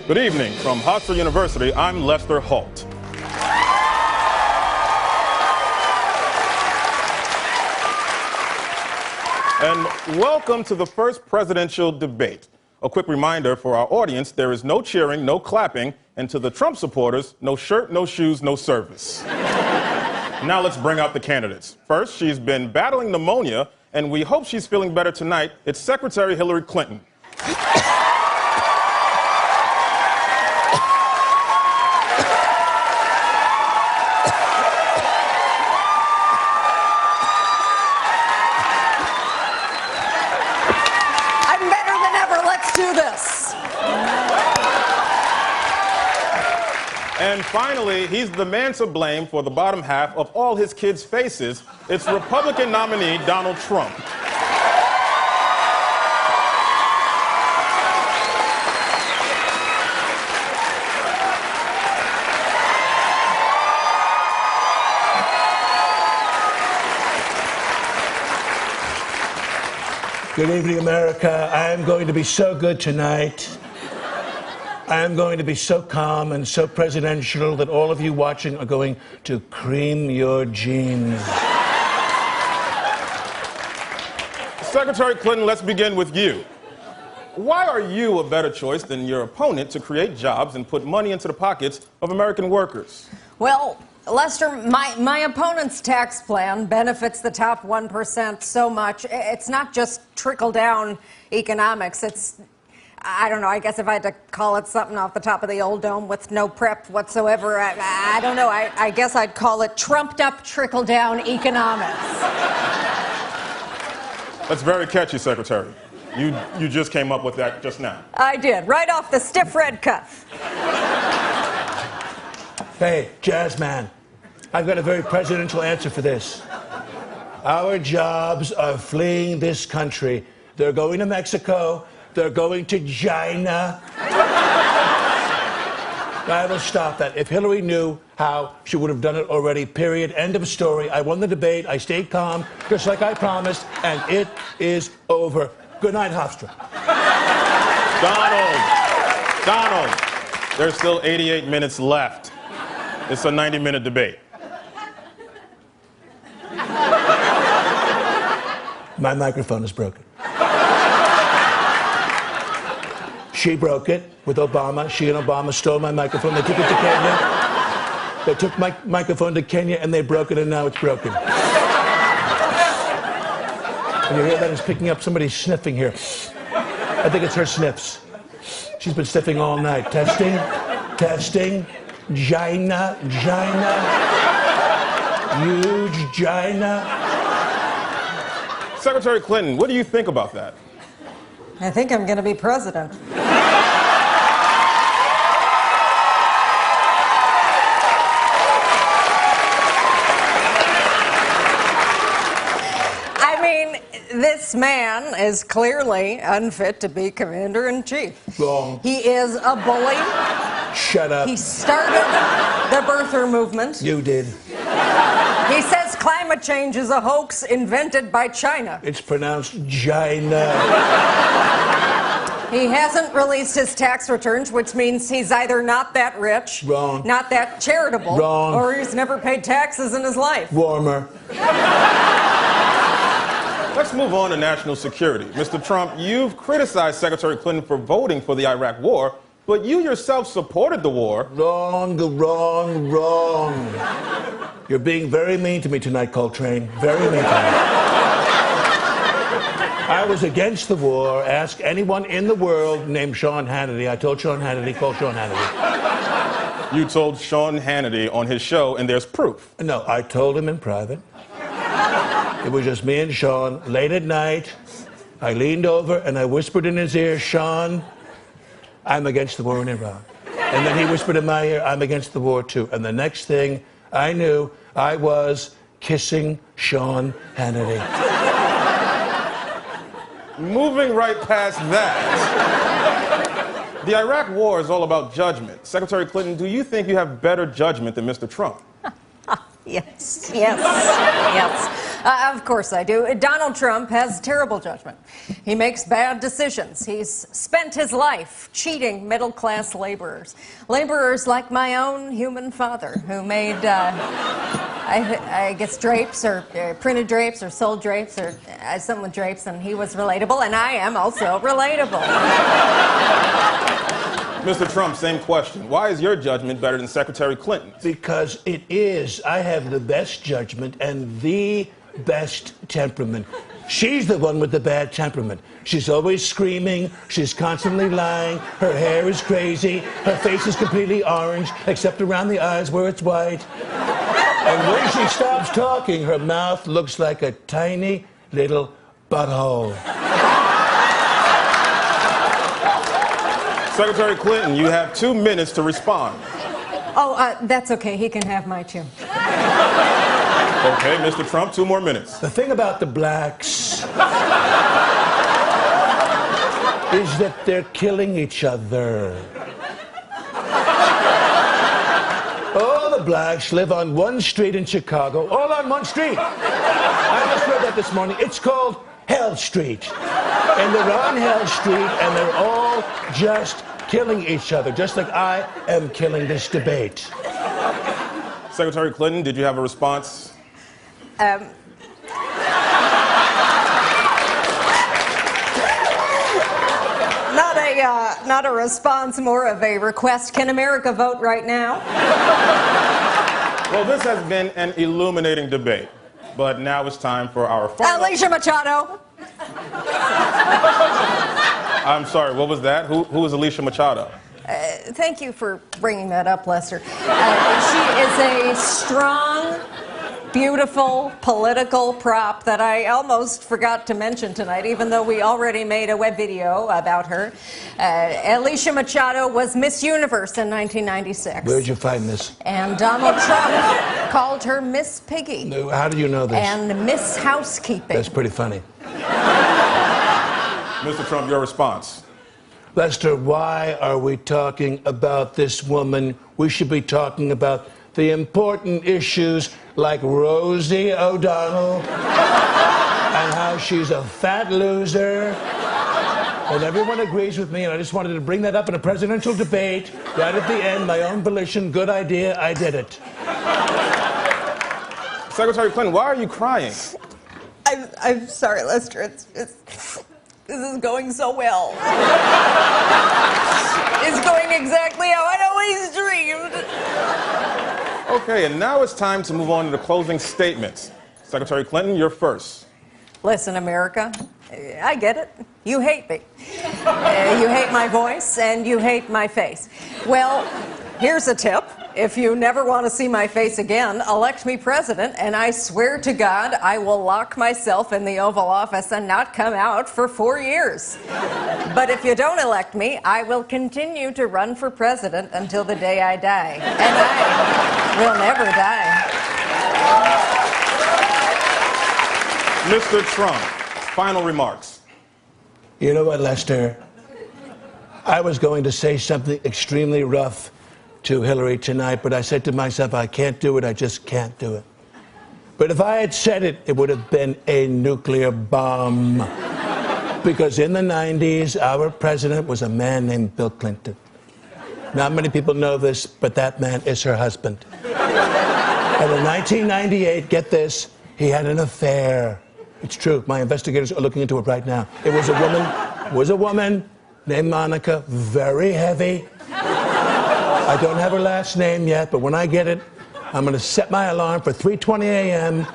Good evening. From Hofstra University, I'm Lester Holt. And welcome to the first presidential debate. A quick reminder for our audience, there is no cheering, no clapping, and to the Trump supporters, no shirt, no shoes, no service. Now let's bring out the candidates. First, she's been battling pneumonia, and we hope she's feeling better tonight. It's Secretary Hillary Clinton. And finally, he's the man to blame for the bottom half of all his kids' faces. It's Republican nominee Donald Trump. Good evening, America. I am going to be so good tonight. I am going to be so calm and so presidential that all of you watching are going to cream your jeans. Secretary Clinton, let's begin with you. Why are you a better choice than your opponent to create jobs and put money into the pockets of American workers? Well, Lester, my opponent's tax plan benefits the top 1% so much. It's not just trickle-down economics. It's, I don't know, I guess if I had to call it something off the top of the old dome with no prep whatsoever, I don't know, I guess I'd call it trumped-up trickle-down economics. That's very catchy, Secretary. You just came up with that just now. I did, right off the stiff red cuff. Hey, Jazzman, I've got a very presidential answer for this. Our jobs are fleeing this country. They're going to Mexico. They're going to China. I will stop that. If Hillary knew how, she would have done it already, period. End of story. I won the debate. I stayed calm, just like I promised, and it is over. Good night, Hofstra. Donald, there's still 88 minutes left. It's a 90-minute debate. My microphone is broken. She broke it with Obama. She and Obama stole my microphone. They took it to Kenya. They took my microphone to Kenya and they broke it, and now it's broken. And you hear that? It's picking up somebody sniffing here. I think it's her sniffs. She's been sniffing all night. Testing, testing. Gina, huge Gina. Secretary Clinton, what do you think about that? I think I'm going to be president. I mean, this man is clearly unfit to be commander-in-chief. Wrong. He is a bully. Shut up. He started the birther movement. You did. He says climate change is a hoax invented by China. It's pronounced Gina. He hasn't released his tax returns, which means he's either not that rich, Wrong. not that charitable, Wrong. or he's never paid taxes in his life. Warmer. Let's move on to national security. Mr. Trump, you've criticized Secretary Clinton for voting for the Iraq war, but you yourself supported the war. Wrong. You're being very mean to me tonight, Coltrane. Very mean to me. I was against the war. Ask anyone in the world named Sean Hannity. I told Sean Hannity, call Sean Hannity. You told Sean Hannity on his show, and there's proof. No, I told him in private. It was just me and Sean. Late at night, I leaned over and I whispered in his ear, Sean, I'm against the war in Iraq. And then he whispered in my ear, I'm against the war too. And the next thing I knew, I was kissing Sean Hannity. Moving right past that, the Iraq war is all about judgment. Secretary Clinton, do you think you have better judgment than Mr. Trump? Yes. Of course I do. Donald Trump has terrible judgment. He makes bad decisions. He's spent his life cheating middle-class laborers. Laborers like my own human father, who made, I guess, drapes or printed drapes or sold drapes or something with drapes, and he was relatable, and I am also relatable. Mr. Trump, same question. Why is your judgment better than Secretary Clinton's? Because it is. I have the best judgment and the best temperament. She's the one with the bad temperament. She's always screaming. She's constantly lying. Her hair is crazy. Her face is completely orange, except around the eyes where it's white. And when she stops talking, her mouth looks like a tiny little butthole. Secretary Clinton, you have 2 minutes to respond. Oh, that's okay. He can have my 2. Okay, Mr. Trump, 2 more minutes. The thing about the blacks is that they're killing each other. All the blacks live on one street in Chicago, all on one street. I just read that this morning. It's called Hell Street. And they're on Hell Street, and they're all just killing each other, just like I am killing this debate. Secretary Clinton, did you have a response? Not a response, more of a request. Can America vote right now? Well, this has been an illuminating debate, but now it's time for our final... Alicia Machado. I'm sorry, what was that? Who is Alicia Machado? Thank you for bringing that up, Lester. She is a strong, beautiful political prop that I almost forgot to mention tonight, even though we already made a web video about her. Alicia Machado was Miss Universe in 1996. Where'd you find this? And Donald Trump called her Miss Piggy. How do you know this? And Miss Housekeeping. That's pretty funny. Mr. Trump, your response. Lester, why are we talking about this woman? We should be talking about the important issues like Rosie O'Donnell and how she's a fat loser. And everyone agrees with me, and I just wanted to bring that up in a presidential debate right at the end, my own volition. Good idea, I did it. Secretary Clinton, why are you crying? I'm sorry, Lester. This is going so well. It's going exactly how I'd always dreamed. Okay, and now it's time to move on to the closing statements. Secretary Clinton, you're first. Listen, America, I get it. You hate me. You hate my voice, and you hate my face. Well, here's a tip. If you never want to see my face again, elect me president, and I swear to God I will lock myself in the Oval Office and not come out for 4 years. But if you don't elect me, I will continue to run for president until the day I die. And I will never die. Mr. Trump, final remarks. You know what, Lester? I was going to say something extremely rough to Hillary tonight, but I said to myself, I can't do it, I just can't do it. But if I had said it, it would have been a nuclear bomb. Because in the 90s, our president was a man named Bill Clinton. Not many people know this, but that man is her husband. And in 1998, get this, he had an affair. It's true, my investigators are looking into it right now. It was a woman named Monica, very heavy. I don't have her last name yet, but when I get it, I'm going to set my alarm for 3:20 a.m.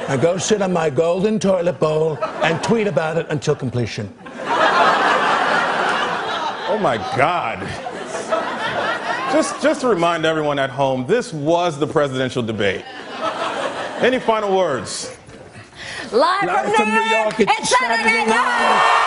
and go sit on my golden toilet bowl and tweet about it until completion. Oh, my God. Just to remind everyone at home, this was the presidential debate. Any final words? Live from New York, it's Saturday night!